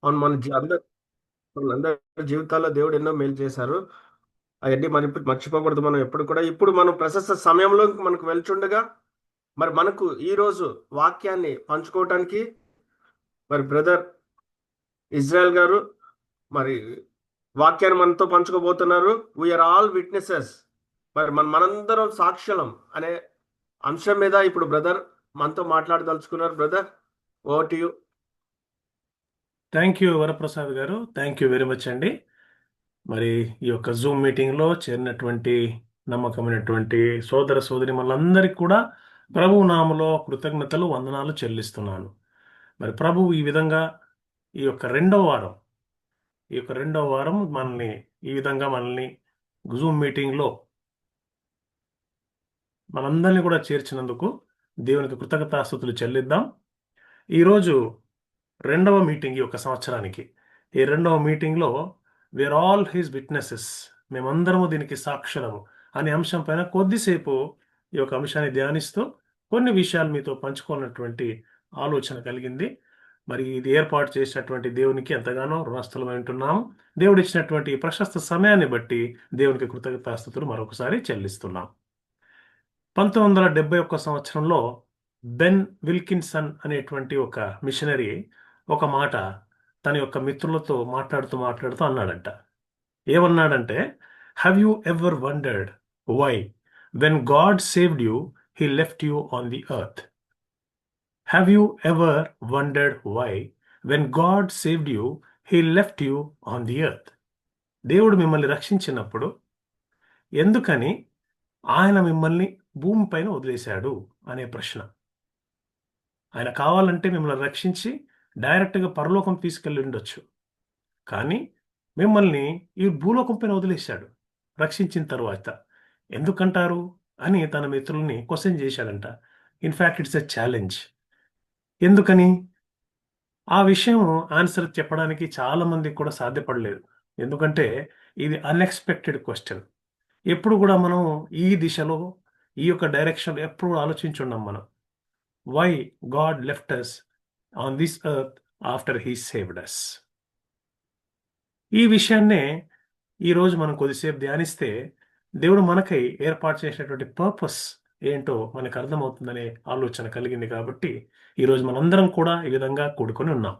అవును. మనందరి జీవితాల్లో దేవుడు ఎన్నో మేలు చేశారు. అవన్నీ మనం ఇప్పుడు మర్చిపోకూడదు. మనం ఎప్పుడు కూడా ఇప్పుడు మనం ప్రశస్త సమయంలో మనకు వెళ్తుండగా మరి మనకు ఈ రోజు వాక్యాన్ని పంచుకోవటానికి మరి బ్రదర్ ఇజ్రాయెల్ గారు మరి వాక్యాన్ని మనతో పంచుకోబోతున్నారు. We are all witnesses. మరి మనందరం సాక్షులం అనే అంశం మీద ఇప్పుడు బ్రదర్ మనతో మాట్లాడదలుచుకున్నారు. Brother, over to you. Thank you Varaprasad గారు. థ్యాంక్ యూ వెరీ మచ్ అండి. మరి ఈ యొక్క జూమ్ మీటింగ్లో చేరినటువంటి నమ్మకమైనటువంటి సోదర సోదరి మనందరికీ కూడా ప్రభువు నామలో కృతజ్ఞతలు వందనాలు చెల్లిస్తున్నాను. మరి ప్రభువు ఈ విధంగా ఈ యొక్క రెండవ వారం మనల్ని ఈ విధంగా మనల్ని జూమ్ మీటింగ్లో మనందరినీ కూడా చేర్చినందుకు దేవునికి కృతజ్ఞతాస్తుతులు చెల్లిద్దాం. ఈరోజు రెండవ మీటింగ్ ఈ యొక్క సంవత్సరానికి. ఈ రెండవ మీటింగ్లో వేర్ ఆల్ హిస్ విట్నెసెస్, మేమందరము దీనికి సాక్షులము అనే అంశం పైన కొద్దిసేపు ఈ యొక్క అంశాన్ని ధ్యానిస్తూ కొన్ని విషయాలు మీతో పంచుకున్నటువంటి ఆలోచన కలిగింది. మరి ఇది ఏర్పాటు చేసినటువంటి దేవునికి ఎంతగానో రుణస్థులమై ఉంటున్నాము. దేవుడు ఇచ్చినటువంటి ఈ ప్రశస్త సమయాన్ని బట్టి దేవునికి కృతజ్ఞతాస్తుతులు మరొకసారి చెల్లిస్తున్నాం. 1971 సంవత్సరంలో బెన్ విల్కిన్సన్ అనేటువంటి ఒక మిషనరీ ఒక మాట తన యొక్క మిత్రులతో మాట్లాడుతూ అన్నాడంట. ఏమన్నాడంటే, have you ever wondered why when God saved you he left you on the earth? Have you ever wondered why when God saved you he left you on the earth? దేవుడు మిమ్మల్ని రక్షించినప్పుడు ఎందుకని ఆయన మిమ్మల్ని భూమిపైన వదిలేశాడు అనే ప్రశ్న. ఆయన కావాలంటే మిమ్మల్ని రక్షించి డైరెక్ట్గా పరలోకం తీసుకెళ్ళి ఉండొచ్చు. కానీ మిమ్మల్ని ఈ భూలోకం పైన వదిలేశాడు రక్షించిన తరువాత. ఎందుకంటారు అని తన మిత్రుల్ని క్వశ్చన్ చేశాడంట. In fact it's a challenge. ఎందుకని? ఆ విషయం ఆన్సర్ చెప్పడానికి చాలా మందికి కూడా సాధ్యపడలేదు. ఎందుకంటే ఇది అన్ఎక్స్పెక్టెడ్ క్వశ్చన్. ఎప్పుడు కూడా మనం ఈ దిశలో ఈ యొక్క డైరెక్షన్ ఎప్పుడు ఆలోచించున్నాం మనం. Why God left us on this earth after he saved us. ఈ విషయాన్నే ఈరోజు మనం కొద్దిసేపు ధ్యానిస్తే దేవుడు మనకై ఏర్పాటు చేసినటువంటి పర్పస్ ఏంటో మనకు అర్థమవుతుందనే ఆలోచన కలిగింది. కాబట్టి ఈరోజు మనందరం కూడా ఈ విధంగా కూడుకొని ఉన్నాం.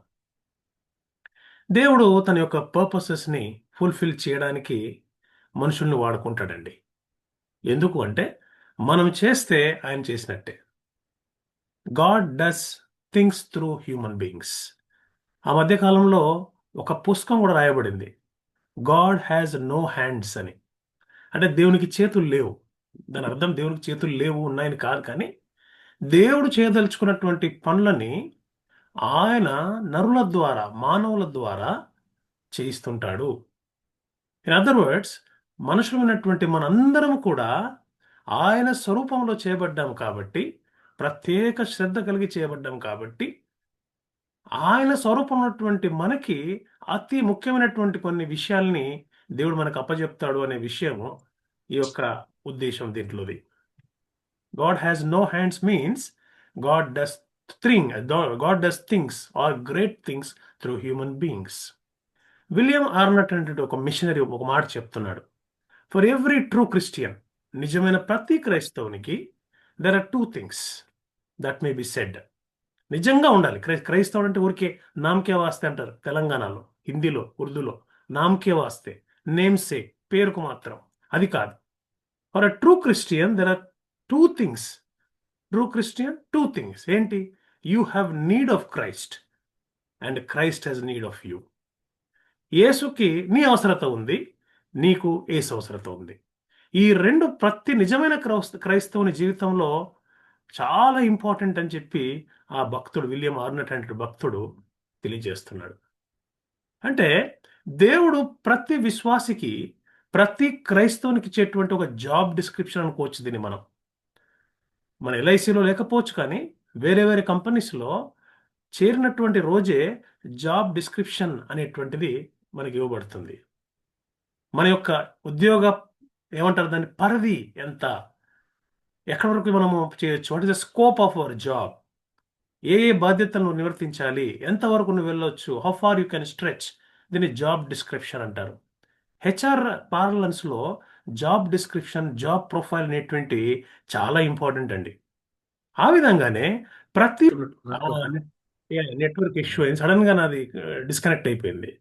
దేవుడు తన యొక్క పర్పసెస్ని ఫుల్ఫిల్ చేయడానికి మనుషుల్ని వాడుకుంటాడండి. ఎందుకు అంటే మనం చేస్తే ఆయన చేసినట్టే. God does things through human beings. ఆ మధ్యకాలంలో ఒక పుస్తకం కూడా రాయబడింది, గాడ్ హ్యాజ్ నో హ్యాండ్స్ అని. అంటే దేవునికి చేతులు లేవు. దాని అర్థం దేవునికి చేతులు లేవు ఉన్నాయని కాదు, కానీ దేవుడు చేయదలుచుకున్నటువంటి పనులని ఆయన నరుల ద్వారా మానవుల ద్వారా చేయిస్తుంటాడు. ఇన్ అదర్ వర్డ్స్, మనుషులమైనటువంటి మనందరం కూడా ఆయన స్వరూపంలో చేయబడ్డాం కాబట్టి, ప్రత్యేక శ్రద్ధ కలిగి చేయబడ్డాం కాబట్టి, ఆయన స్వరూపం ఉన్నటువంటి మనకి అతి ముఖ్యమైనటువంటి కొన్ని విషయాల్ని దేవుడు మనకు అప్పజెప్తాడు అనే విషయం ఈ యొక్క ఉద్దేశం దీంట్లోది. God has no hands means God does God does things are great things through human beings. William Arnot అనేటువంటి ఒక మిషనరీ ఒక మాట చెప్తున్నాడు. ఫర్ ఎవ్రీ ట్రూ క్రిస్టియన్, నిజమైన ప్రతి క్రైస్తవునికి, there are two things that may be said. నిజంగా ఉండాలి. క్రైస్తవుడు అంటే ఊరికే నామకే వాస్తే అంటారు తెలంగాణలో, హిందీలో, ఉర్దూలో. నామకే వాస్తే, నేమ్ సేక్, పేరుకు మాత్రం. అది కాదు. For a true Christian there are two things. True Christian two things ఏంటి? You have need of Christ and Christ has need of you. యేసుకి నీ అవసరత ఉంది, నీకు యేసు అవసరత ఉంది. ఈ రెండు ప్రతి నిజమైన క్రైస్తవుని జీవితంలో చాలా ఇంపార్టెంట్ అని చెప్పి ఆ భక్తుడు విలియం ఆర్నట్ అనే భక్తుడు తెలియజేస్తున్నాడు. అంటే దేవుడు ప్రతి విశ్వాసికి, ప్రతి క్రైస్తవునికి ఇచ్చేటువంటి ఒక జాబ్ డిస్క్రిప్షన్ అనుకోవచ్చు దీన్ని మనం. మన ఎల్ఐసిలో లేకపోవచ్చు, కానీ వేరే వేరే కంపెనీస్లో చేరినటువంటి రోజే జాబ్ డిస్క్రిప్షన్ అనేటువంటిది మనకి ఇవ్వబడుతుంది. మన యొక్క ఉద్యోగ ఏమంటారు దాన్ని, పరిధి ఎంత, ఎక్కడి వరకు మనము చేయొచ్చు, what is the scope of our job. ఏ ఏ బాధ్యతలను నిర్వర్తించాలి, ఎంతవరకు నువ్వు వెళ్ళొచ్చు, how far you can stretch. దీన్ని జాబ్ డిస్క్రిప్షన్ అంటారు. హెచ్ఆర్ పార్లన్స్లో జాబ్ డిస్క్రిప్షన్, జాబ్ ప్రొఫైల్ అనేటువంటి చాలా ఇంపార్టెంట్ అండి. ఆ విధంగానే ప్రతి నెట్వర్క్ ఇష్యూ అయింది, సడన్ గా నాది డిస్కనెక్ట్ అయిపోయింది.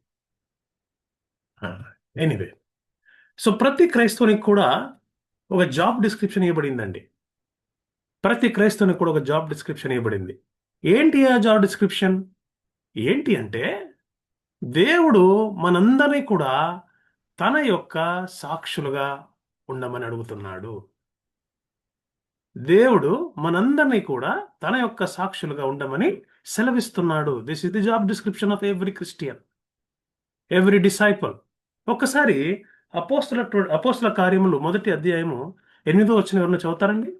ఎనీవే, సో ప్రతి క్రైస్తవునికి కూడా ఒక జాబ్ డిస్క్రిప్షన్ ఇవ్వబడిందండి. ప్రతి క్రైస్తవునికి కూడా ఒక జాబ్ డిస్క్రిప్షన్ ఇవ్వబడింది. ఏంటి ఆ జాబ్ డిస్క్రిప్షన్? ఏంటి అంటే, దేవుడు మనందరినీ కూడా తన యొక్క సాక్షులుగా ఉండమని అడుగుతున్నాడు. దేవుడు మనందరినీ కూడా తన యొక్క సాక్షులుగా ఉండమని సెలవిస్తున్నాడు. This is the job description of every Christian, every disciple. ఒక్కసారి అపోస్తుల కార్యములు 1వ అధ్యాయము 8వ వచనం ఎవరైనా చదువుతారండి?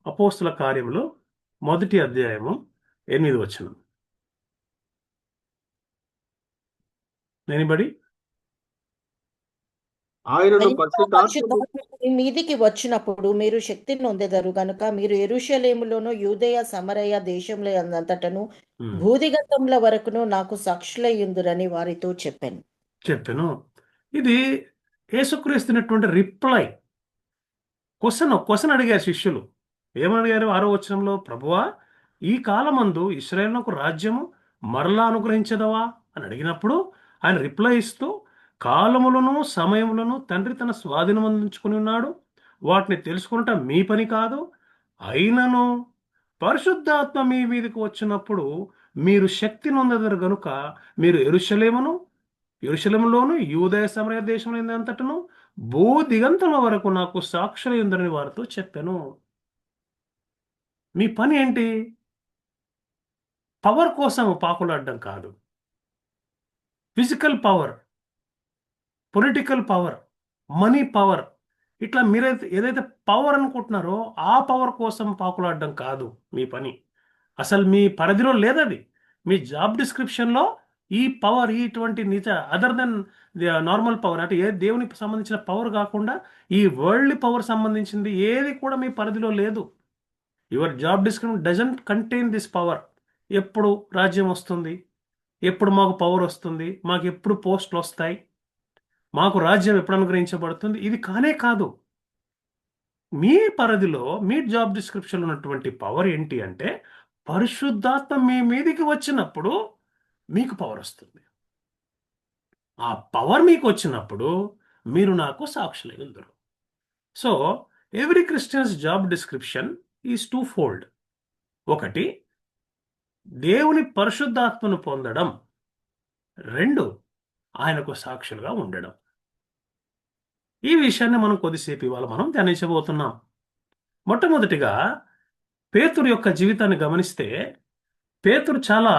అపోస్తుల కార్యములు 1వ అధ్యాయము 8వ వచనం. ఎనీబడి? ఆయనను ఇంకా పరిశుద్ధాత్మ పరిశుద్ధాత్మ మీ మీదికి వచ్చినప్పుడు మీరు శక్తి నొందెదరు గనుక మీరు యెరూషలేములోను యూదయ సమరయ దేశంలో అంతటను భూదిగంతముల వరకును నాకు సాక్షులయ్యుందురని వారితో చెప్పాను. చెప్పాను. ఇది యేసుక్రీస్తున్నటువంటి రిప్లై. క్వశ్చన్ అడిగారు శిష్యులు. ఏమని అడిగారు? 6వ వచనంలో, ప్రభువా, ఈ కాలమందు ఇశ్రాయేలునకు రాజ్యము మరలా అనుగ్రహించదవా అని అడిగినప్పుడు ఆయన రిప్లై ఇస్తూ, కాలములను సమయములను తండ్రి తన స్వాధీనమందించుకుని ఉన్నాడు, వాటిని తెలుసుకుంటా మీ పని కాదు. అయినను పరిశుద్ధాత్మ మీ మీదకి వచ్చినప్పుడు మీరు శక్తి నొందెదరు గనుక మీరు యెరూషలేములోను యూదయ సమరయ దేశంలో అంతటను భూ దిగంతముల వరకు నాకు సాక్షులయ్యుందరని వారితో చెప్పాను. మీ పని ఏంటి? పవర్ కోసం పాకులాడడం కాదు. Physical power, political power, money power, ఇట్లా మీరైతే ఏదైతే పవర్ అనుకుంటున్నారో ఆ పవర్ కోసం పాకులాడడం కాదు మీ పని. అసలు మీ పరిధిలో లేదది. మీ జాబ్ డిస్క్రిప్షన్లో ఈ పవర్, ఇటువంటి అదర్ దెన్ నార్మల్ పవర్, అంటే ఏ దేవునికి సంబంధించిన పవర్ కాకుండా ఈ వరల్డ్ పవర్ సంబంధించింది ఏది కూడా మీ పరిధిలో లేదు. Your job description doesn't contain this power. ఎప్పుడు రాజ్యం వస్తుంది, ఎప్పుడు మాకు పవర్ వస్తుంది, మాకు ఎప్పుడు పోస్టులు వస్తాయి, మాకు రాజ్యం ఎప్పుడు అనుగ్రహించబడుతుంది, ఇది కానే కాదు. మీ పరిధిలో మీ జాబ్ డిస్క్రిప్షన్ ఉన్నటువంటి పవర్ ఏంటి అంటే, పరిశుద్ధాత్మ మీ మీదికి వచ్చినప్పుడు మీకు పవర్ వస్తుంది. ఆ పవర్ మీకు వచ్చినప్పుడు మీరు నాకు సాక్షులై ఉందరు. So every Christian's job description is twofold. ఒకటి, దేవుని పరిశుద్ధాత్మను పొందడం. 2, ఆయనకు సాక్షులుగా ఉండడం. ఈ విషయాన్ని మనం కొద్దిసేపు ఇవాళ మనం ధ్యానించబోతున్నాం. మొట్టమొదటిగా పేతురు యొక్క జీవితాన్ని గమనిస్తే, పేతురు చాలా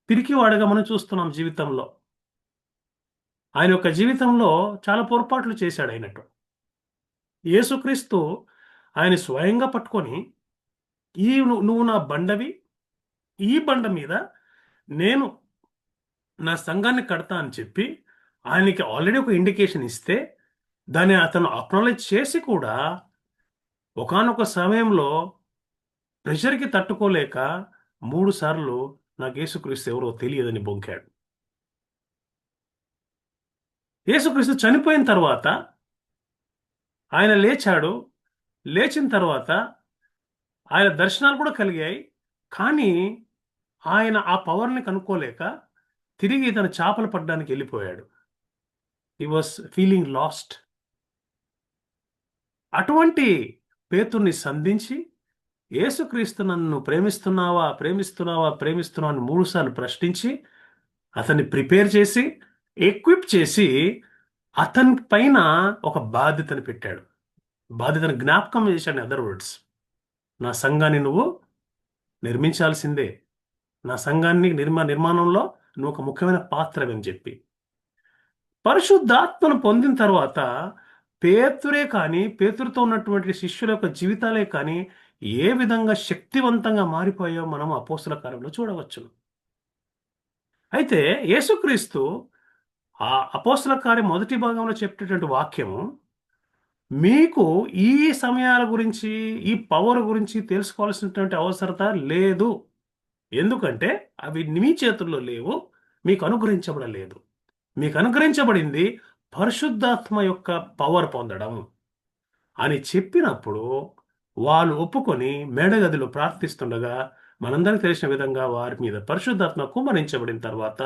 పిరికివాడుగా మనం చూస్తున్నాం జీవితంలో. ఆయన యొక్క జీవితంలో చాలా పొరపాట్లు చేశాడు అయినట్టు. యేసుక్రీస్తు ఆయన స్వయంగా పట్టుకొని, నువ్వు నా బండవి, ఈ బండ మీద నేను నా సంఘాన్ని కడతా అని చెప్పి ఆయనకి ఆల్రెడీ ఒక ఇండికేషన్ ఇస్తే, దాన్ని అతను అక్నాలెడ్జ్ చేసి కూడా ఒకానొక సమయంలో ప్రెషర్కి తట్టుకోలేక 3 సార్లు నాకు యేసుక్రీస్తు ఎవరో తెలియదని బొంకాడు. యేసుక్రీస్తు చనిపోయిన తర్వాత ఆయన లేచాడు. లేచిన తర్వాత ఆయన దర్శనాలు కూడా కలిగాయి. కానీ ఆయన ఆ పవర్ని కనుక్కోలేక తిరిగి తన చేపలు పట్టడానికి వెళ్ళిపోయాడు. He was feeling last. అటువంటి పేతుర్ని సంధించి, యేసుక్రీస్తు నన్ను ప్రేమిస్తున్నావా ప్రేమిస్తున్నావా ప్రేమిస్తున్నావా అని 3 సార్లు ప్రశ్నించి అతన్ని ప్రిపేర్ చేసి, ఎక్విప్ చేసి అతని పైన ఒక బాధ్యతను పెట్టాడు. బాధ్యతను జ్ఞాపకం చేశాడు. అదర్ వర్డ్స్, నా సంఘాన్ని నువ్వు నిర్మించాల్సిందే, నా సంఘాన్ని నిర్మాణంలో నువ్వు ఒక ముఖ్యమైన పాత్రవని చెప్పి. పరిశుద్ధాత్మను పొందిన తర్వాత పేతురే కానీ, పేతురుతో ఉన్నటువంటి శిష్యుల యొక్క జీవితాలే కానీ ఏ విధంగా శక్తివంతంగా మారిపోయాయో మనం అపోస్తల కార్యంలో చూడవచ్చును. అయితే యేసుక్రీస్తు ఆ అపోస్తల కార్యం 1వ భాగంలో చెప్పేటువంటి వాక్యము, మీకు ఈ సమయాల గురించి, ఈ పవర్ గురించి తెలుసుకోవాల్సినటువంటి అవసరత లేదు. ఎందుకంటే అవి మీ చేతుల్లో లేవు, మీకు అనుగ్రహించబడలేదు. మీకు అనుగ్రహించబడింది పరిశుద్ధాత్మ యొక్క పవర్ పొందడం అని చెప్పినప్పుడు వాళ్ళు ఒప్పుకొని మేడగదిలో ప్రార్థిస్తుండగా మనందరికి తెలిసిన విధంగా వారి మీద పరిశుద్ధాత్మ కుమ్మరించబడిన తర్వాత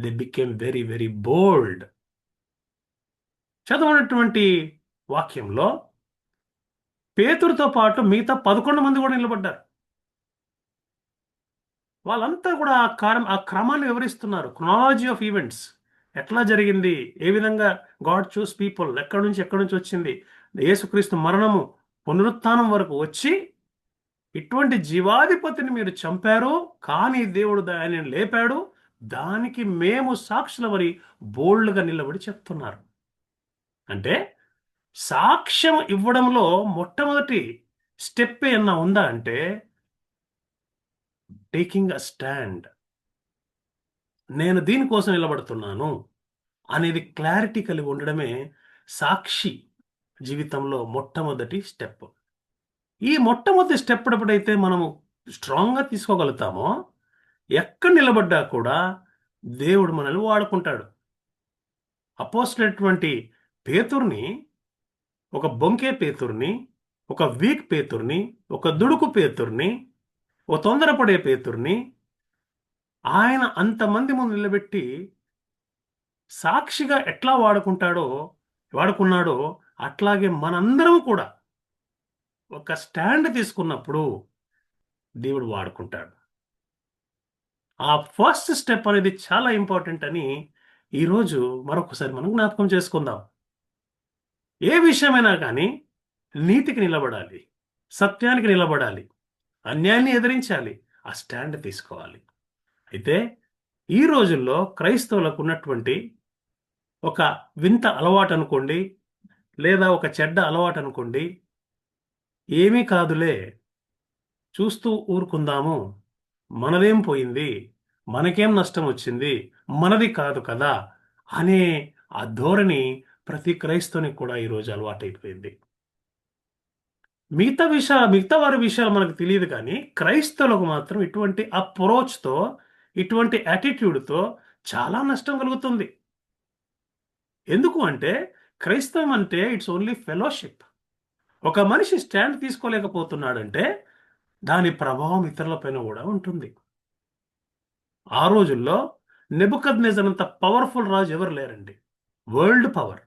they became very very bold. చదవనటువంటి వాక్యంలో పేతురుతో పాటు మిగతా 11 మంది కూడా నిలబడ్డారు. వాళ్ళంతా కూడా ఆ క్రమాన్ని వివరిస్తున్నారు. క్రొనాలజీ ఆఫ్ ఈవెంట్స్ ఎట్లా జరిగింది, ఏ విధంగా గాడ్ చూస్ పీపుల్, ఎక్కడి నుంచి వచ్చింది, యేసుక్రీస్తు మరణము పునరుత్థానం వరకు వచ్చి ఇటువంటి జీవాధిపతిని మీరు చంపారు, కానీ దేవుడు దానిని లేపాడు, దానికి మేము సాక్షులమని బోల్డ్గా నిలబడి చెప్తున్నారు. అంటే సాక్ష్యం ఇవ్వడంలో మొట్టమొదటి స్టెప్ ఏమన్నా ఉందా అంటే టేకింగ్ అ స్టాండ్. నేను దీనికోసం నిలబడుతున్నాను అనేది క్లారిటీ కలిగి ఉండడమే సాక్షి జీవితంలో మొట్టమొదటి స్టెప్. ఈ మొట్టమొదటి స్టెప్ ఎప్పుడైతే మనము స్ట్రాంగ్గా తీసుకోగలుగుతామో ఎక్కడ నిలబడ్డా కూడా దేవుడు మనల్ని వాడుకుంటాడు. అపోస్తలుడైనటువంటి పేతుర్ని, ఒక బొంకే పేతుర్ని, ఒక వీక్ పేతుర్ని, ఒక దుడుకు పేతుర్ని, ఒక తొందరపడే పేతుర్ని ఆయన అంతమంది ముందు నిలబెట్టి సాక్షిగా ఎట్లా వాడుకున్నాడో అట్లాగే మనందరం కూడా ఒక స్టాండ్ తీసుకున్నప్పుడు దేవుడు వాడుకుంటాడు. ఆ ఫస్ట్ స్టెప్ అనేది చాలా ఇంపార్టెంట్ అని ఈరోజు మరొకసారి మనం జ్ఞాపకం చేసుకుందాం. ఏ విషయమైనా కానీ నీతికి నిలబడాలి, సత్యానికి నిలబడాలి, అన్యాయాన్ని ఎదిరించాలి, ఆ స్టాండ్ తీసుకోవాలి. అయితే ఈ రోజుల్లో క్రైస్తవులకు ఉన్నటువంటి ఒక వింత అలవాటు అనుకోండి, లేదా ఒక చెడ్డ అలవాటు అనుకోండి, ఏమీ కాదులే, చూస్తూ ఊరుకుందాము, మనదేం పోయింది, మనకేం నష్టం వచ్చింది, మనది కాదు కదా అనే ఆ ధోరణి ప్రతి క్రైస్తవునికి కూడా ఈరోజు అలవాటైపోయింది. మిగతా వారి విషయాలు మనకు తెలియదు, కానీ క్రైస్తవులకు మాత్రం ఇటువంటి అప్రోచ్తో, ఇటువంటి యాటిట్యూడ్తో చాలా నష్టం కలుగుతుంది. ఎందుకు అంటే క్రైస్తవం అంటే ఇట్స్ ఓన్లీ ఫెలోషిప్. ఒక మనిషి స్టాండ్ తీసుకోలేకపోతున్నాడంటే దాని ప్రభావం ఇతరులపైన కూడా ఉంటుంది. ఆ రోజుల్లో నెబుకద్నెజర్ అంత పవర్ఫుల్ రాజు ఎవరు లేరండి. World power,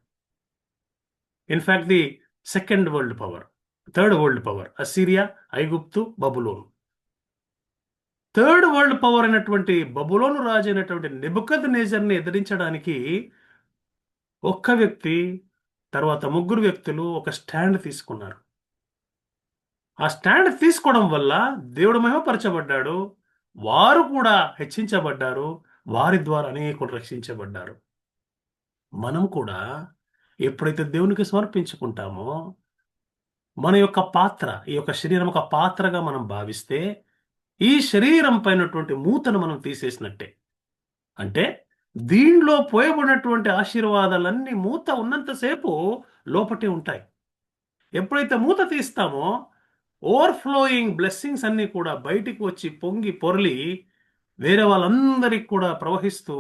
in fact the second world power, third world power Assyria, ఐగుప్తు, బబులోను. థర్డ్ వరల్డ్ పవర్ అయినటువంటి బబులోను రాజు అయినటువంటి నెబుకద్నెజర్ని ఎదిరించడానికి ఒక్క వ్యక్తి, తర్వాత ముగ్గురు వ్యక్తులు ఒక స్టాండ్ తీసుకున్నారు. ఆ స్టాండ్ తీసుకోవడం వల్ల దేవుడు మహిమపరచబడ్డాడు, వారు కూడా హెచ్చించబడ్డారు, వారి ద్వారా అనేకులు రక్షించబడ్డారు. మనం కూడా ఎప్పుడైతే దేవునికి సమర్పించుకుంటామో మన యొక్క పాత్ర, ఈ యొక్క శరీరం ఒక పాత్రగా మనం భావిస్తే ఈ శరీరం పైనటువంటి మూతను మనం తీసేసినట్టే. అంటే దీనిలో పోయబడినటువంటి ఆశీర్వాదాలన్నీ మూత ఉన్నంతసేపు లోపటే ఉంటాయి. ఎప్పుడైతే మూత తీస్తామో ఓవర్ఫ్లోయింగ్ బ్లెస్సింగ్స్ అన్నీ కూడా బయటికి వచ్చి పొంగి పొరలి వేరే వాళ్ళందరికీ కూడా ప్రవహిస్తూ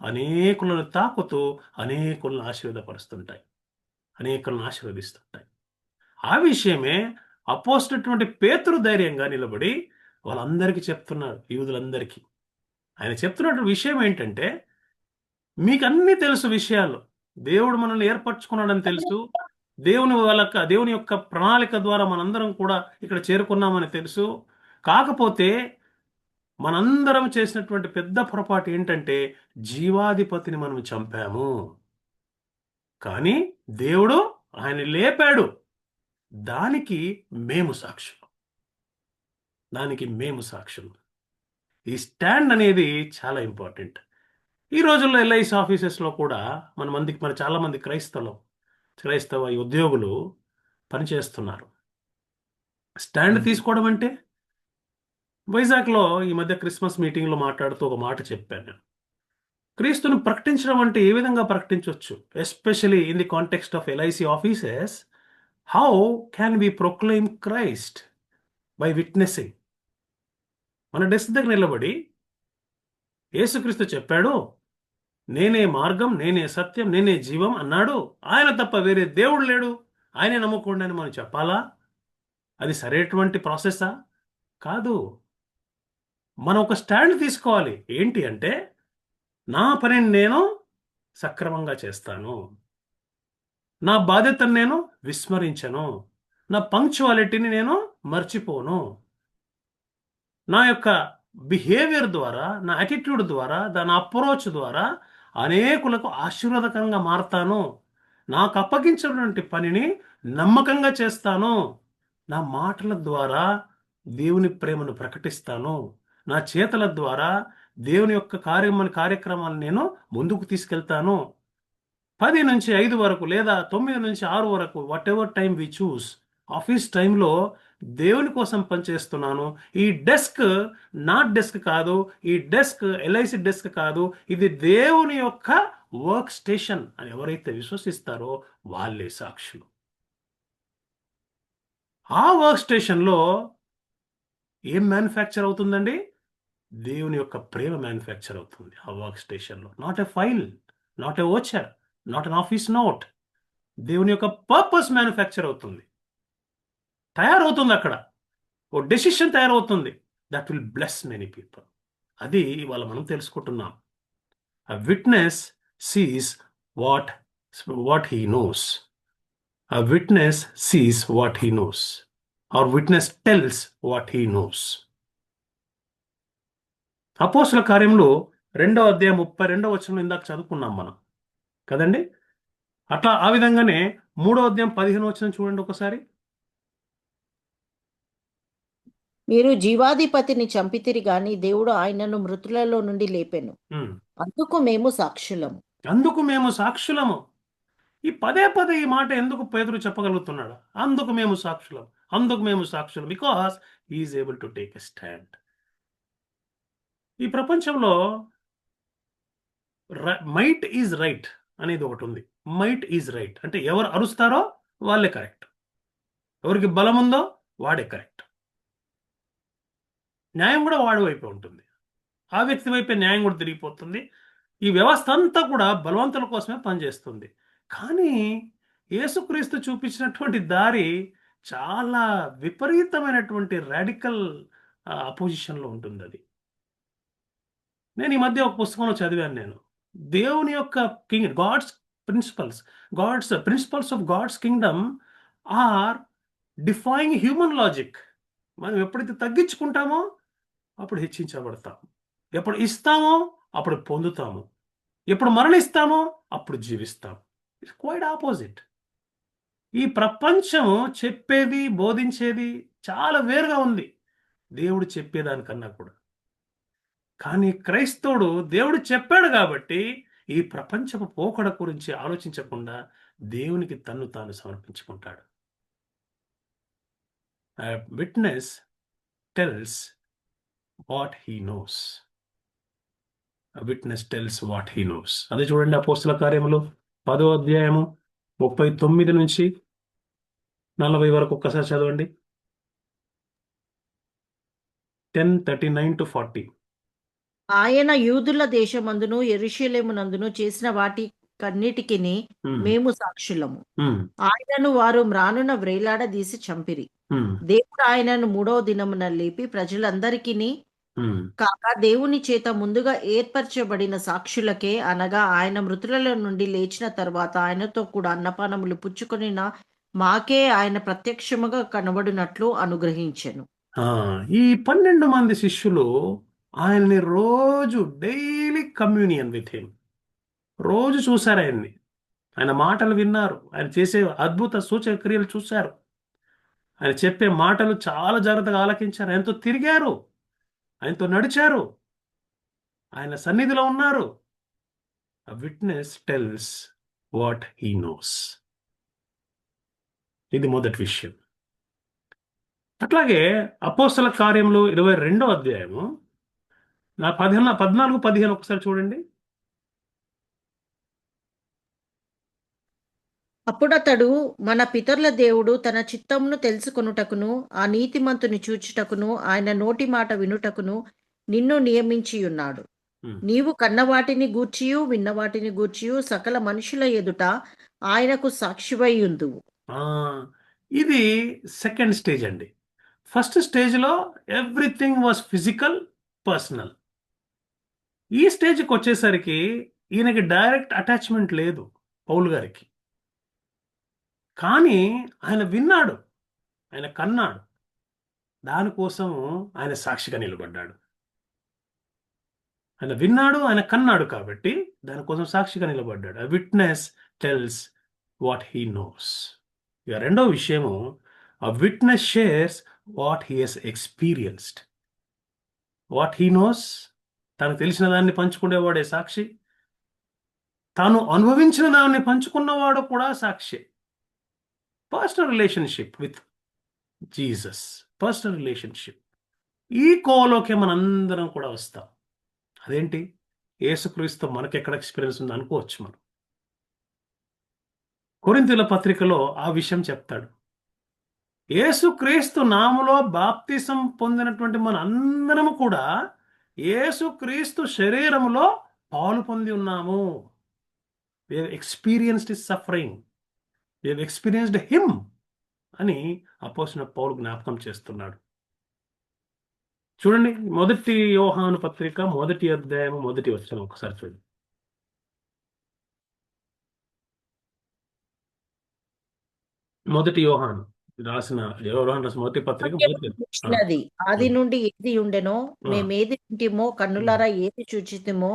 అనేకులను తాకుతూ అనేకులను ఆశీర్వదపరుస్తుంటాయి, అనేకులను ఆశీర్వదిస్తుంటాయి. ఆ విషయమే అపోస్తలుడైనటువంటి పేతురు ధైర్యంగా నిలబడి వాళ్ళందరికీ చెప్తున్నారు, యూదులందరికీ. ఆయన చెప్తున్నటువంటి విషయం ఏంటంటే, మీకు అన్నీ తెలుసు విషయాలు, దేవుడు మనల్ని ఏర్పరచుకున్నాడని తెలుసు, దేవుని యొక్క ప్రణాళిక ద్వారా మనందరం కూడా ఇక్కడ చేరుకున్నామని తెలుసు. కాకపోతే మనందరం చేసినటువంటి పెద్ద పొరపాటు ఏంటంటే జీవాధిపతిని మనం చంపాము, కానీ దేవుడు ఆయన లేపాడు. దానికి మేము సాక్షులు. ఈ స్టాండ్ అనేది చాలా ఇంపార్టెంట్. ఈ రోజుల్లో ఎల్ఐసి ఆఫీసెస్లో కూడా మన చాలా మంది క్రైస్తవ ఉద్యోగులు పనిచేస్తున్నారు. స్టాండ్ తీసుకోవడం అంటే వైజాగ్లో ఈ మధ్య క్రిస్మస్ మీటింగ్లో మాట్లాడుతూ ఒక మాట చెప్పాను నేను. క్రీస్తుని ప్రకటించడం అంటే ఏ విధంగా ప్రకటించవచ్చు, especially in the context of LIC offices. How can we proclaim Christ? By witnessing. మన డెస్క్ దగ్గర నిలబడి యేసుక్రీస్తు చెప్పాడు, నేనే మార్గం, నేనే సత్యం, నేనే జీవం అన్నాడు. ఆయన తప్ప వేరే దేవుడు లేడు, ఆయనే నమ్ముకోండి అని మనం చెప్పాలా? అది సరైనటువంటి ప్రాసెసా? కాదు. మనం ఒక స్టాండ్ తీసుకోవాలి. ఏంటి అంటే, నా పనిని నేను సక్రమంగా చేస్తాను, నా బాధ్యతను నేను విస్మరించను, నా పంక్చువాలిటీని నేను మర్చిపోను, నా యొక్క బిహేవియర్ ద్వారా, నా యాటిట్యూడ్ ద్వారా, దాని అప్రోచ్ ద్వారా అనేకులకు ఆశీర్వాదకరంగా మారతాను, నాకు అప్పగించినటువంటి పనిని నమ్మకంగా చేస్తాను, నా మాటల ద్వారా దేవుని ప్రేమను ప్రకటిస్తాను, నా చేతల ద్వారా దేవుని యొక్క కార్యక్రమాలు నేను ముందుకు తీసుకెళ్తాను. 10 నుంచి 5 వరకు లేదా 9 నుంచి 6 వరకు, whatever time we choose, office టైంలో దేవుని కోసం పనిచేస్తున్నాను. ఈ డెస్క్ నా డెస్క్ కాదు, ఈ డెస్క్ ఎల్ఐసి డెస్క్ కాదు, ఇది దేవుని యొక్క వర్క్ స్టేషన్ అని ఎవరైతే విశ్వసిస్తారో వాళ్ళే సాక్షులు. ఆ వర్క్ స్టేషన్లో ఏం మ్యానుఫ్యాక్చర్ అవుతుందండి? దేవుని యొక్క ప్రేమ మ్యానుఫ్యాక్చర్ అవుతుంది ఆ వర్క్ స్టేషన్లో. Not a file, not a voucher, not an office note. దేవుని యొక్క పర్పస్ మ్యానుఫ్యాక్చర్ అవుతుంది, తయారవుతుంది. అక్కడ ఓ డెసిషన్ తయారవుతుంది, that will bless many people. అది ఇవాళ మనం తెలుసుకుంటున్నాం. A witness sees what he knows. A witness sees what he knows. Or witness tells what he knows. అపోస్తల కార్యములు 2వ అధ్యాయం 32వ వచనం ఇందాక చదువుకున్నాం మనం కదండి. అట్లా ఆ విధంగానే 3వ అధ్యాయం 15వ వచనం చూడండి ఒకసారి. మీరు జీవాధిపతిని చంపితిరి గాని దేవుడు ఆయనను మృతులలో నుండి లేపెను, అందుకు మేము సాక్షులము. అందుకు మేము సాక్షులము. ఈ పదే పదే ఈ మాట ఎందుకు పేతురు చెప్పగలుగుతున్నాడు? అందుకు మేము సాక్షులం, అందుకు మేము సాక్షులం. Because he is able to take a stand. ఈ ప్రపంచంలో మైట్ ఈజ్ రైట్ అనేది ఒకటి ఉంది. మైట్ ఈజ్ రైట్ అంటే ఎవరు అరుస్తారో వాళ్ళే కరెక్ట్, ఎవరికి బలం ఉందో వాడే కరెక్ట్. న్యాయం కూడా వాడి వైపే ఉంటుంది, ఆ వ్యక్తి వైపే న్యాయం కూడా తిరిగిపోతుంది. ఈ వ్యవస్థ అంతా కూడా బలవంతుల కోసమే పనిచేస్తుంది. కానీ యేసుక్రీస్తు చూపించినటువంటి దారి చాలా విపరీతమైనటువంటి రాడికల్ అపోజిషన్లో ఉంటుంది. అది నేను ఈ మధ్య ఒక పుస్తకంలో చదివాను. దేవుని యొక్క God's principles of God's kingdom are defying human logic. మనం ఎప్పుడైతే తగ్గించుకుంటామో అప్పుడు హెచ్చించబడతాం, ఎప్పుడు ఇస్తామో అప్పుడు పొందుతాము, ఎప్పుడు మరణిస్తామో అప్పుడు జీవిస్తాం. It's quite opposite. ఈ ప్రపంచము చెప్పేది బోధించేది చాలా వేరుగా ఉంది దేవుడు చెప్పేదానికన్నా కూడా. కానీ క్రైస్తవుడు దేవుడు చెప్పాడు కాబట్టి ఈ ప్రపంచపు పోకడ గురించి ఆలోచించకుండా దేవునికి తన్ను తాను సమర్పించుకుంటాడు. A witness tells what he knows. A witness tells what he knows. అదే చూడండి అపోస్తల కార్యములు 10వ అధ్యాయము 39 నుంచి 40 వరకు ఒక్కసారి చదవండి. 10:39 to 40. ఆయన యూదుల దేశమందును యెరూషలేమునందును చేసిన వాటి కన్నిటికిని మేము సాక్షులము. ఆయనను వారు మ్రానున వ్రేలాడదీసి చంపిరి. దేవుడు ఆయనను 3వ దినమున లేపి ప్రజలందరికీ కాక దేవుని చేత ముందుగా ఏర్పరచబడిన సాక్షులకే, అనగా ఆయన మృతులలో నుండి లేచిన తర్వాత ఆయనతో కూడా అన్నపానములు పుచ్చుకొనిన మాకే ఆయన ప్రత్యక్షముగా కనబడినట్లు అనుగ్రహించెను. ఈ 12 మంది శిష్యులు ఆయన్ని రోజు డైలీ కమ్యూనియన్ విత్ హిమ్, రోజు చూశారు ఆయన్ని, ఆయన మాటలు విన్నారు, ఆయన చేసే అద్భుత సూచక క్రియలు చూశారు, ఆయన చెప్పే మాటలు చాలా జాగ్రత్తగా ఆలకించారు, ఆయనతో తిరిగారు, ఆయనతో నడిచారు, ఆయన సన్నిధిలో ఉన్నారు. A witness tells what he knows. ఇది మొదటి విషయం. అట్లాగే అపోస్తల కార్యములు 22వ అధ్యాయము 14-15 ఒకసారి చూడండి. అప్పుడతడు మన పితరుల దేవుడు తన చిత్తమును తెలుసుకొనుటకును ఆ నీతిమంతుని చూచుటకును ఆయన నోటి మాట వినుటకును నిన్ను నియమించి ఉన్నాడు. ఉమ్. నీవు కన్నవాటిని గూర్చియు విన్నవాటిని గూర్చియు సకల మనుషుల ఎదుట ఆయనకు సాక్షివై ఉందువు. ఆ, ఇది సెకండ్ స్టేజ్ అండి. ఫస్ట్ స్టేజ్లో ఎవ్రీథింగ్ వాజ్ ఫిజికల్, పర్సనల్. ఈ స్టేజ్కి వచ్చేసరికి ఈయనకి డైరెక్ట్ అటాచ్మెంట్ లేదు పౌలు గారికి. కానీ ఆయన విన్నాడు, ఆయన కన్నాడు, దానికోసము ఆయన సాక్షిగా నిలబడ్డాడు. ఆయన విన్నాడు, ఆయన కన్నాడు కాబట్టి దానికోసం సాక్షిగా నిలబడ్డాడు. A witness tells what he knows. ఇక రెండో విషయము, a witness shares what he has experienced. What he knows, తనకు తెలిసిన దాన్ని పంచుకునేవాడే సాక్షి, తాను అనుభవించిన దాన్ని పంచుకున్నవాడు కూడా సాక్షి. Personal relationship with Jesus, personal relationship, ఈ కోవలోకి మనందరం కూడా వస్తాం. అదేంటి, యేసుక్రీస్తు మనకెక్కడ ఎక్స్పీరియన్స్ ఉంది అనుకోవచ్చు మనం. కొరింథీయుల పత్రికలో ఆ విషయం చెప్తాడు. యేసుక్రీస్తు నామములో బాప్తిసం పొందినటువంటి మన అందరము కూడా యేసుక్రీస్తు శరీరములో పాలు పొంది ఉన్నాము. We have experienced his suffering. We have experienced him అని అపోస్తలుడైన పౌలు జ్ఞాపకం చేస్తున్నాడు. చూడండి, 1 యోహాను పత్రిక 1వ అధ్యాయం 1వ వచనం ఒకసారి చూడండి. 1 యోహాను రాసిన మొదటి పత్రిక వచ్చినది ఆది నుండి ఏది ఉండెనో, మేమేది వింటిమో, కన్నులారా ఏది చూచితిమో,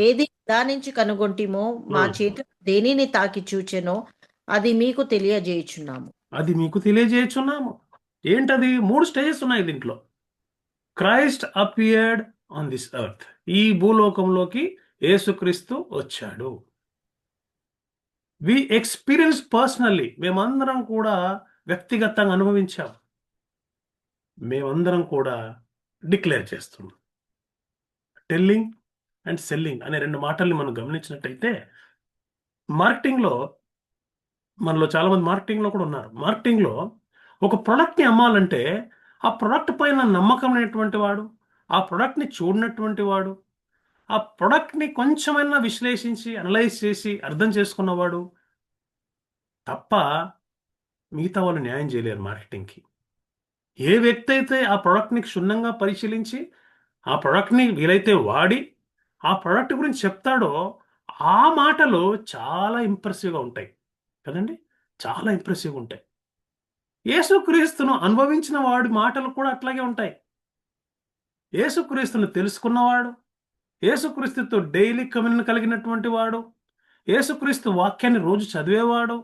ఏది నిదానించి కనుగొంటిమో, మా చేతులు దేనిని తాకి చూచెనో అది మీకు తెలియజేయుచున్నాము. ఏంటది? 3 స్టేజెస్ ఉన్నాయి దీంట్లో. Christ appeared on this earth. ఈ భూలోకంలోకి యేసుక్రీస్తు వచ్చాడు. వి ఎక్స్పీరియన్స్ పర్సనల్లీ, మేమందరం కూడా వ్యక్తిగతంగా అనుభవించాం. మేమందరం కూడా డిక్లేర్ చేస్తున్నాం. టెల్లింగ్ అండ్ సెల్లింగ్ అనే 2 మాటల్ని మనం గమనించినట్టయితే, మార్కెటింగ్లో మనలో చాలా మంది మార్కెటింగ్లో కూడా ఉన్నారు. మార్కెటింగ్లో ఒక ప్రోడక్ట్ని అమ్మాలంటే ఆ ప్రోడక్ట్ పైన నమ్మకం అనేటువంటి వాడు, ఆ ప్రోడక్ట్ని చూడనటువంటి వాడు, ఆ ప్రోడక్ట్ని కొంచెమైనా విశ్లేషించి అనలైజ్ చేసి అర్థం చేసుకున్నవాడు తప్ప మిగతా వాళ్ళు న్యాయం చేయలేరు మార్కెటింగ్కి. ఏ వ్యక్తి అయితే ఆ ప్రోడక్ట్ని క్షుణ్ణంగా పరిశీలించి ఆ ప్రోడక్ట్ని వీలైతే వాడి ఆ ప్రోడక్ట్ గురించి చెప్తాడో ఆ మాటలు చాలా ఇంప్రెసివ్గా ఉంటాయి కదండి, చాలా ఇంప్రెసివ్గా ఉంటాయి. యేసుక్రీస్తును అనుభవించిన వాడి మాటలు కూడా అట్లాగే ఉంటాయి. యేసుక్రీస్తును తెలుసుకున్నవాడు, యేసుక్రీస్తుతో డైలీ కమ్యూనియన్ కలిగినటువంటి వాడు, యేసుక్రీస్తు వాక్యాన్ని రోజు చదివేవాడు,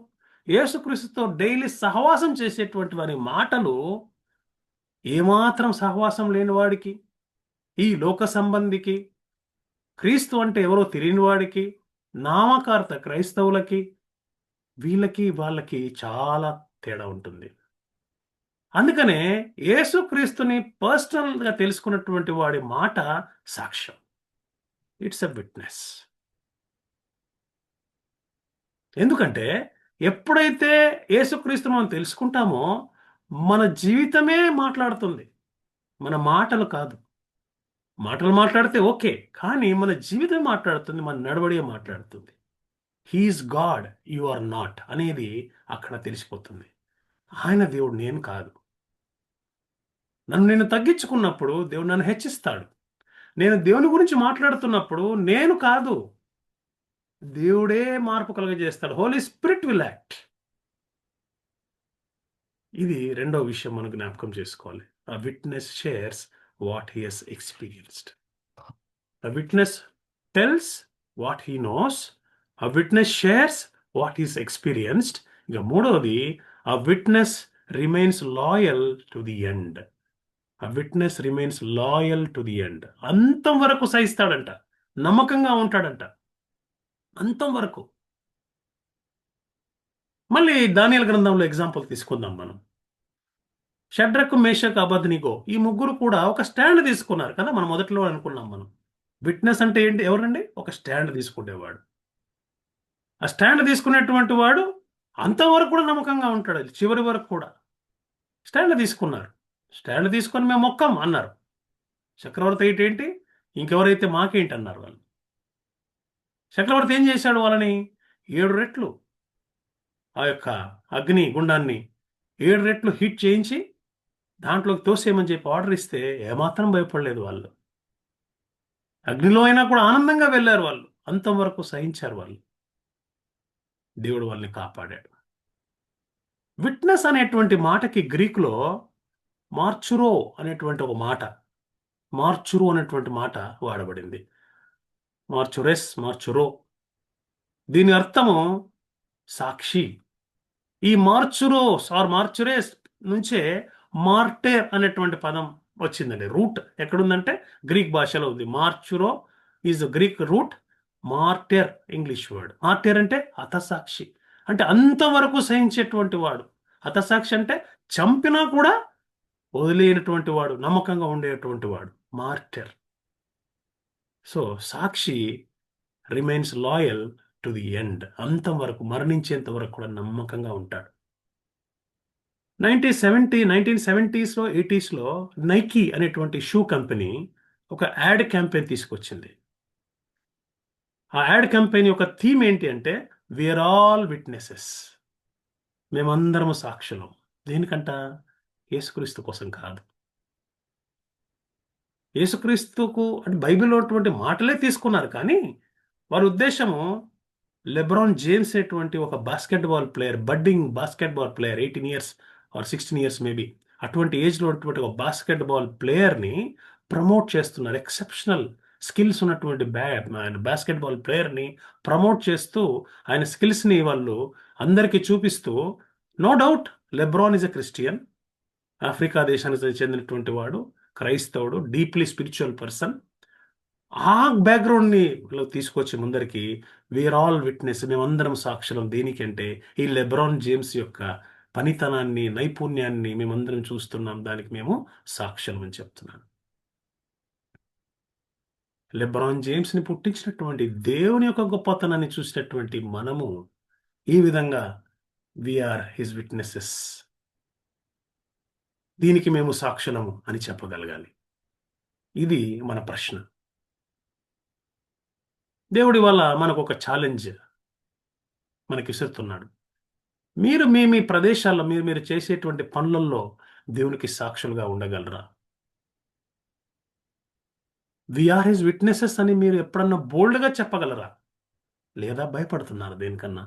యేసుక్రీస్తుతో డైలీ సహవాసం చేసేటువంటి వారి మాటలు ఏమాత్రం సహవాసం లేని వాడికి, ఈ లోక సంబంధికి, క్రీస్తు అంటే ఎవరో తెలియని వాడికి, నామకార్థ క్రైస్తవులకి, వీళ్ళకి వాళ్ళకి చాలా తేడా ఉంటుంది. అందుకనే యేసుక్రీస్తుని పర్సనల్గా తెలుసుకున్నటువంటి వాడి మాట సాక్ష్యం. It's a witness. ఎందుకంటే ఎప్పుడైతే యేసుక్రీస్తుని మనం తెలుసుకుంటామో మన జీవితమే మాట్లాడుతుంది, మన మాటలు కాదు. మాటలు మాట్లాడితే ఓకే, కానీ మన జీవితం మాట్లాడుతుంది, మన నడవడిగా మాట్లాడుతుంది. He is God, you are not అనేది అక్కడ తెలిసిపోతుంది. ఆయన దేవుడు, నేను కాదు. నేను తగ్గించుకున్నప్పుడు దేవుడు నన్ను హెచ్చిస్తాడు. నేను దేవుని గురించి మాట్లాడుతున్నప్పుడు నేను కాదు, దేవుడే మార్పు కలుగజేస్తాడు. Holy spirit will act. ఇది రెండో విషయం మనం జ్ఞాపకం చేసుకోవాలి. A witness shares what he has experienced. A witness tells what he knows. A witness shares what he's experienced. ఇక మూడవది, a witness remains loyal to the end. A witness remains loyal to the end. అంతం వరకు సహిస్తాడంట, నమ్మకంగా ఉంటాడంట, అంతం వరకు. మళ్ళీ దానియేలు గ్రంథంలో ఎగ్జాంపుల్ తీసుకుందాం మనం. షడ్రకు, మేషకు, అబేద్నెగో ఈ ముగ్గురు కూడా ఒక స్టాండ్ తీసుకున్నారు కదా. మనం మొదట్లో అనుకున్నాం మనం, విట్నెస్ అంటే ఏంటి, ఎవరండి? ఒక స్టాండ్ తీసుకునేవాడు. ఆ స్టాండ్ తీసుకునేటువంటి వాడు అంతవరకు కూడా నమ్మకంగా ఉంటాడు, చివరి వరకు కూడా. స్టాండ్ తీసుకున్నారు. స్టాండ్ తీసుకొని మేము మొక్కం అన్నారు. చక్రవర్తి ఏంటి, ఇంకెవరైతే మాకేంటి అన్నారు వాళ్ళు. చక్రవర్తి ఏం చేశాడు? వాళ్ళని 7 రెట్లు ఆ యొక్క అగ్ని గుండాన్ని 7 రెట్లు హీట్ చేయించి దాంట్లోకి తోసేయమని చెప్పి ఆర్డర్ ఇస్తే ఏమాత్రం భయపడలేదు వాళ్ళు. అగ్నిలో అయినా కూడా ఆనందంగా వెళ్ళారు వాళ్ళు. అంతవరకు సహించారు వాళ్ళు. దేవుడు వాళ్ళని కాపాడాడు. విట్నెస్ అనేటువంటి మాటకి గ్రీకులో మార్చురో అనేటువంటి ఒక మాట, మార్చురు అనేటువంటి మాట వాడబడింది. మార్చురెస్, మార్చురో. దీని అర్థము సాక్షి. ఈ మార్చురోస్ ఆర్ మార్చురేస్ నుంచే మార్టేర్ అనేటువంటి పదం వచ్చిందండి. రూట్ ఎక్కడుందంటే గ్రీక్ భాషలో ఉంది. మార్చురో is Greek root, martyr English word. Martyr అంటే హతసాక్షి, అంటే అంతవరకు సహించేటువంటి వాడు. హతసాక్షి అంటే చంపినా కూడా వదిలేనటువంటి వాడు, నమ్మకంగా ఉండేటువంటి వాడు martyr. So sakshi remains loyal to the end. అంతవరకు, మరణించేంత వరకు కూడా నమ్మకంగా ఉంటాడు. 1970s, 80sలో నైకీ అనేటువంటి షూ కంపెనీ ఒక యాడ్ క్యాంపెయిన్ తీసుకొచ్చింది. ఆ యాడ్ క్యాంపెయిన్ యొక్క థీమ్ ఏంటి అంటే వీఆర్ ఆల్ విట్నెసెస్. మేమందరము సాక్షులం. దేనికంట? యేసుక్రీస్తు కోసం కాదు. యేసుక్రీస్తుకు అంటే బైబిల్లో ఉన్నటువంటి మాటలే తీసుకున్నారు, కానీ వారి ఉద్దేశము లెబ్రాన్ జేమ్స్ అనేటువంటి ఒక basketball player, budding basketball player, 18 years or 16 years maybe, అటువంటి ఏజ్లో ఉన్నటువంటి ఒక బాస్కెట్బాల్ ప్లేయర్ని ప్రమోట్ చేస్తున్నారు. ఎక్సెప్షనల్ స్కిల్స్ ఉన్నటువంటి బాస్కెట్బాల్ ప్లేయర్ని ప్రమోట్ చేస్తూ ఆయన స్కిల్స్ని వాళ్ళు అందరికీ చూపిస్తూ, no doubt LeBron is a Christian, Africa దేశానికి చెందినటువంటి వాడు, క్రైస్తవుడు, డీప్లీ స్పిరిచువల్ పర్సన్. ఆ బ్యాక్గ్రౌండ్ని తీసుకొచ్చి ముందరికి వీఆర్ ఆల్ విట్నెస్, మేమందరం సాక్షులం. దేనికంటే ఈ లెబ్రాన్ జేమ్స్ యొక్క పనితనాన్ని, నైపుణ్యాన్ని మేమందరం చూస్తున్నాం, దానికి మేము సాక్షులం అని చెప్తున్నాను. లెబ్రాన్ జేమ్స్ని పుట్టించినటువంటి దేవుని యొక్క గొప్పతనాన్ని చూసినటువంటి మనము ఈ విధంగా వీఆర్ హిజ్ విట్నెసెస్, దీనికి మేము సాక్షులము అని చెప్పగలగాలి. ఇది మన ప్రశ్న. దేవుడి వల్ల మనకు ఒక ఛాలెంజ్ మనకి విసురుతున్నాడు. మీరు మీ మీ ప్రదేశాల్లో మీరు చేసేటువంటి పనులలో దేవునికి సాక్షులుగా ఉండగలరా? వీఆర్ హిజ్ విట్నెసెస్ అని మీరు ఎప్పుడన్నా బోల్డ్గా చెప్పగలరా? లేదా భయపడుతున్నారు దేనికన్నా?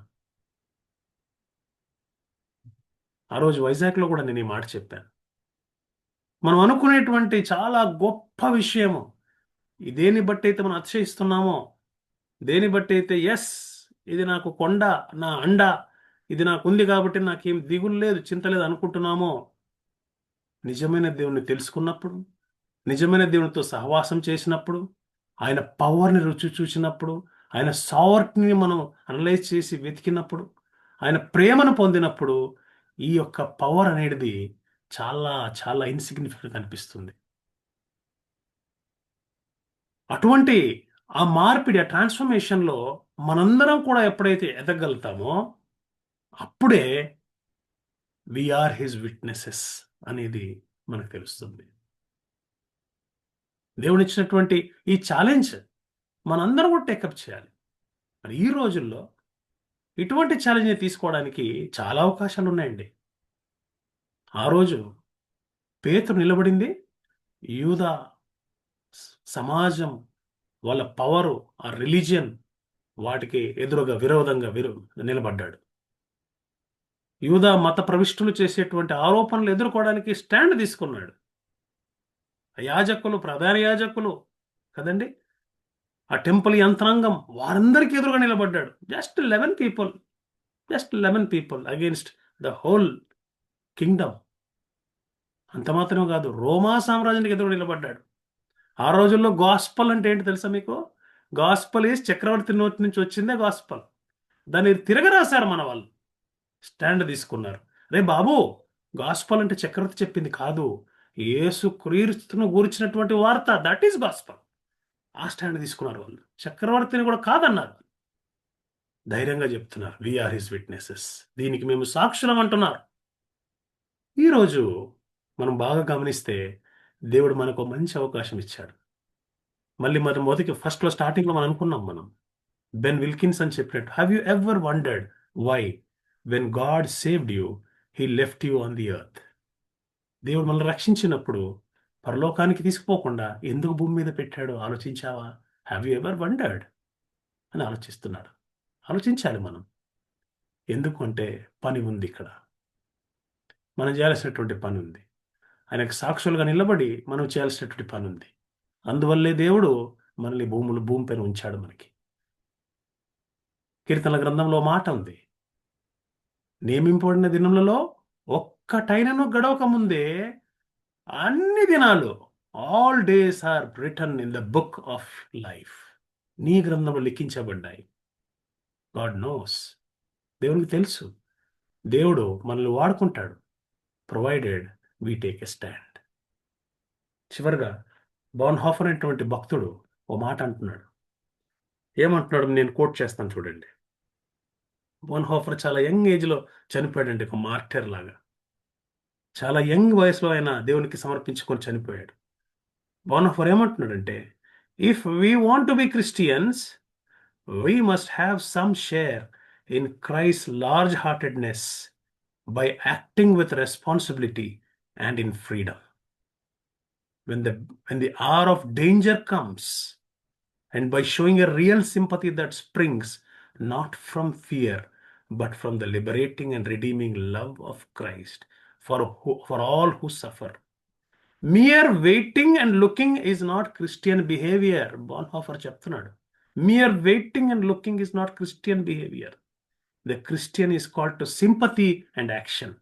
ఆ రోజు వైజాగ్లో కూడా నేను ఈ మాట చెప్పాను. మనం అనుకునేటువంటి చాలా గొప్ప విషయము, దేని బట్టి అయితే మనం అతిశయిస్తున్నామో, దేని బట్టి అయితే ఎస్ ఇది నాకు కొండ, నా అండ, ఇది నాకు ఉంది కాబట్టి నాకేం దిగులు లేదు, చింత లేదు అనుకుంటున్నామో, నిజమైన దేవుణ్ణి తెలుసుకున్నప్పుడు, నిజమైన దేవునితో సహవాసం చేసినప్పుడు, ఆయన పవర్ని రుచి చూసినప్పుడు, ఆయన సావర్ట్ని మనం అనలైజ్ చేసి వెతికినప్పుడు, ఆయన ప్రేమను పొందినప్పుడు ఈ యొక్క పవర్ అనేది చాలా చాలా ఇన్సిగ్నిఫికెంట్ అనిపిస్తుంది. అటువంటి ఆ మార్పిడి, ఆ ట్రాన్స్ఫర్మేషన్లో మనందరం కూడా ఎప్పుడైతే ఎదగలుగుతామో అప్పుడే వీఆర్ హిజ్ విట్నెసెస్ అనేది మనకు తెలుస్తుంది. దేవుడు ఇచ్చినటువంటి ఈ ఛాలెంజ్ మనందరం కూడా టేకప్ చేయాలి. మరి ఈ రోజుల్లో ఇటువంటి ఛాలెంజ్ని తీసుకోవడానికి చాలా అవకాశాలు ఉన్నాయండి. ఆ రోజు పేతురు నిలబడింది యూదా సమాజం, వాళ్ళ పవరు, ఆ రిలీజియన్, వాటికి ఎదురుగా విరోధంగా నిలబడ్డాడు. యూదా మత ప్రవిష్టులు చేసేటువంటి ఆరోపణలు ఎదుర్కోవడానికి స్టాండ్ తీసుకున్నాడు. యాజకులు, ప్రధాన యాజకులు కదండి, ఆ టెంపుల్ యంత్రాంగం, వారందరికీ ఎదురుగా నిలబడ్డాడు. Just 11 people against the whole Kingdom. అంత మాత్రమే కాదు, రోమా సామ్రాజ్యానికి ఎదురు నిలబడ్డాడు. ఆ రోజుల్లో గాస్పల్ అంటే ఏంటి తెలుసా మీకు? గాస్పల్ ఈజ్ చక్రవర్తి నోటి నుంచి వచ్చిందే గాస్పల్. దాన్ని తిరగరాశారు మన వాళ్ళు, స్టాండ్ తీసుకున్నారు. రే బాబు, గాస్పల్ అంటే చక్రవర్తి చెప్పింది కాదు, యేసు క్రీస్తును గురించినటువంటి వార్త, దట్ ఈస్ గాస్పల్. ఆ స్టాండ్ తీసుకున్నారు వాళ్ళు. చక్రవర్తిని కూడా కాదన్నారు. ధైర్యంగా చెప్తున్నారు, వీఆర్ హిస్ విట్నెసెస్, దీనికి మేము సాక్షులం అంటున్నారు. ఈరోజు మనం బాగా గమనిస్తే దేవుడు మనకు మంచి అవకాశం ఇచ్చాడు. మళ్ళీ మనం ఫస్ట్లో స్టార్టింగ్లో మనం బెన్ విల్కిన్స్ అని చెప్పినట్టు, have you ever wondered why when God saved you he left you on the earth? దేవుడు మనల్ని రక్షించినప్పుడు పరలోకానికి తీసుకుపోకుండా ఎందుకు భూమి మీద పెట్టాడో ఆలోచించావా? హ్యావ్ యూ ఎవర్ వండర్డ్ అని ఆలోచిస్తున్నాడు. ఆలోచించాలి మనం. ఎందుకంటే పని ఉంది ఇక్కడ, మనం చేయాల్సినటువంటి పని ఉంది. ఆయనకు సాక్షులుగా నిలబడి మనం చేయాల్సినటువంటి పని ఉంది. అందువల్లే దేవుడు మనల్ని భూమి పైన ఉంచాడు. మనకి కీర్తనల గ్రంథంలో మాట ఉంది, నియమింపబడిన దినములలో ఒక్కటైనను గడవక ముందే అన్ని దినాలు, all days are written in the book of life, నీ గ్రంథంలో లిఖించబడ్డాయి. గాడ్ నోస్, దేవునికి తెలుసు, దేవుడు మనల్ని వాడుకుంటాడు, provided we take a stand. చివరిగా బాన్హాఫర్ అనేటువంటి భక్తుడు ఓ మాట అంటున్నాడు. ఏమంటున్నాడు నేను కోట్ చేస్తాను చూడండి. బాన్హాఫర్ చాలా యంగ్ ఏజ్లో చనిపోయాడండి, ఒక మార్టర్ లాగా. చాలా యంగ్ వయసులో ఆయన దేవునికి సమర్పించుకొని చనిపోయాడు. బాన్హాఫర్ ఏమంటున్నాడంటే, if we want to be Christians we must have some share in Christ large heartedness by acting with responsibility and in freedom. When the hour of danger comes, and by showing a real sympathy that springs not from fear but from the liberating and redeeming love of Christ for all who suffer. Mere waiting and looking is not Christian behavior. Bonhoeffer చెప్తున్నాడు, mere waiting and looking is not Christian behavior. The Christian is called to sympathy and action,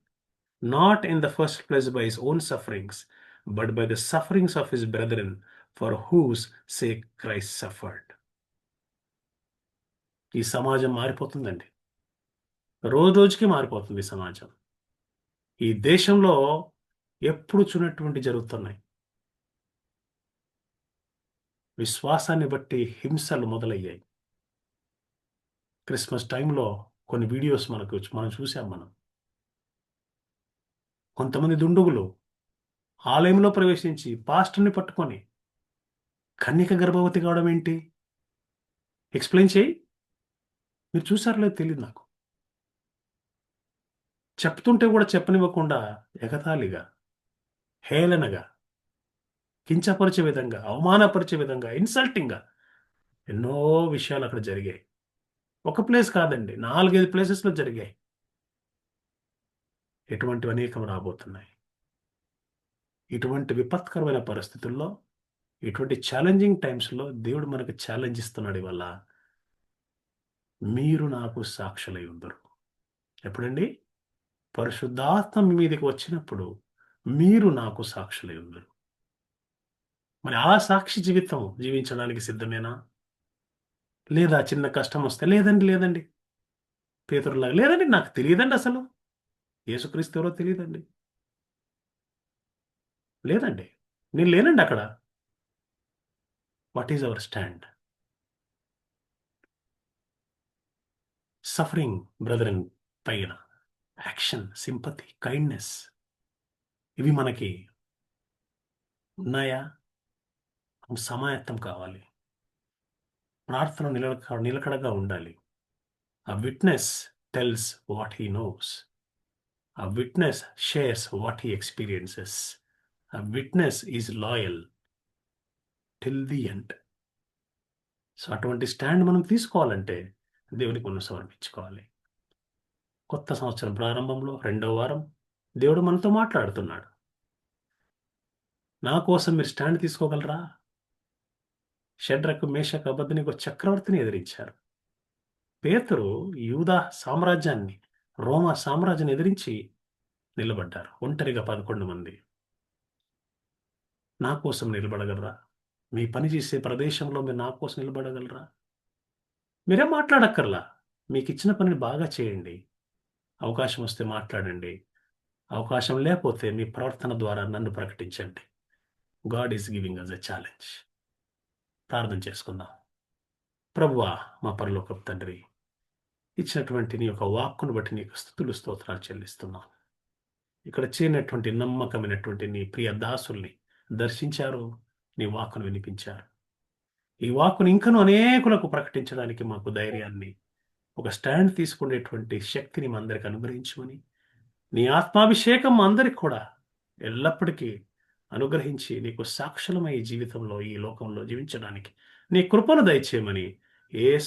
not in the first place by his own sufferings, but by the sufferings of his brethren, for whose sake Christ suffered. ఈ సమాజం మారిపోతుందండి, రోజు రోజుకి మారిపోతుంది ఈ సమాజం. ఈ దేశంలో ఎప్పుడు చూడనటువంటి జరుగుతున్నాయి. విశ్వాసాన్ని బట్టి హింసలు మొదలయ్యాయి. క్రిస్మస్ టైంలో కొన్ని వీడియోస్ మనం చూసాం. కొంతమంది దుండుగులు ఆలయంలో ప్రవేశించి పాస్టర్ని పట్టుకొని కన్యక గర్భవతి కావడం ఏంటి? ఎక్స్ప్లెయిన్ చేయి. మీరు చూసారో లేదో తెలియదు నాకు. చెప్తుంటే కూడా చెప్పనివ్వకుండా ఎగతాళిగా, హేళనగా, కించపరిచే విధంగా, అవమానపరిచే విధంగా, ఇన్సల్టింగ్గా ఎన్నో విషయాలు అక్కడ జరిగాయి. ఒక ప్లేస్ కాదండి, 4-5 ప్లేసెస్లో జరిగాయి. ఎటువంటివి అనేకం రాబోతున్నాయి. ఇటువంటి విపత్కరమైన పరిస్థితుల్లో, ఇటువంటి ఛాలెంజింగ్ టైమ్స్లో దేవుడు మనకు ఛాలెంజ్ ఇస్తున్నాడు. ఇవాళ మీరు నాకు సాక్షులై ఉందరు. ఎప్పుడండి? పరిశుద్ధాత్మ మీ మీదకి వచ్చినప్పుడు మీరు నాకు సాక్షులై ఉందరు. మరి ఆ సాక్షి జీవితం జీవించడానికి సిద్ధమేనా? లేదా చిన్న కష్టం వస్తే లేదండి పేతురులాగా లేదండి, నాకు తెలియదండి, అసలు యేసుక్రీస్తు ఎవరో తెలియదండి, లేదండి, నేను లేనండి అక్కడ. What is our stand? Suffering brethren పైన యాక్షన్, సింపతి, కైండ్నెస్, ఇవి మనకి ఉన్నాయా? సమాయత్తం కావాలి. ప్రార్థన నిలకడగా ఉండాలి. A witness tells what he knows. A witness shares what he experiences. A witness is loyal till the end. So అటువంటి స్టాండ్ మనం తీసుకోవాలంటే దేవునికి మనం సమర్పించుకోవాలి. కొత్త సంవత్సరం ప్రారంభంలో 2వ వారం దేవుడు మనతో మాట్లాడుతున్నాడు. నా కోసం మీరు స్టాండ్ తీసుకోగలరా? షడ్రకు, మేషకు, అబేద్నెగో చక్రవర్తిని ఎదిరించారు. పేతురు యూదా సామ్రాజ్యాన్ని, రోమా సామ్రాజ్యాన్ని ఎదిరించి నిలబడ్డారు. ఒంటరిగా 11 మంది. నా కోసం నిలబడగలరా? మీ పని చేసే ప్రదేశంలో మీరు నా కోసం నిలబడగలరా? మీరేం మాట్లాడక్కర్లా, మీకు ఇచ్చిన పనిని బాగా చేయండి. అవకాశం వస్తే మాట్లాడండి, అవకాశం లేకపోతే మీ ప్రవర్తన ద్వారా నన్ను ప్రకటించండి. God is giving us a challenge. ప్రార్థన చేసుకుందాం. ప్రభువా, మా పరలోకపు తండ్రి, ఇచ్చినటువంటి నీ యొక్క వాక్కును బట్టి నీకు స్తుతులు స్తోత్రాలు చెల్లిస్తున్నాను. ఇక్కడ చేరినటువంటి నమ్మకమైనటువంటి నీ ప్రియ దాసుల్ని దర్శించారు, నీ వాక్కును వినిపించారు. ఈ వాక్కును ఇంకనూ అనేకులకు ప్రకటించడానికి మాకు ధైర్యాన్ని, ఒక స్టాండ్ తీసుకునేటువంటి శక్తిని మా అందరికి అనుగ్రహించమని, నీ ఆత్మాభిషేకం మా అందరికి కూడా ఎల్లప్పటికీ అనుగ్రహించి నీకు సాక్షులమై ఈ జీవితంలో, ఈ లోకంలో జీవించడానికి నీ కృపను దయచేయమని యేసు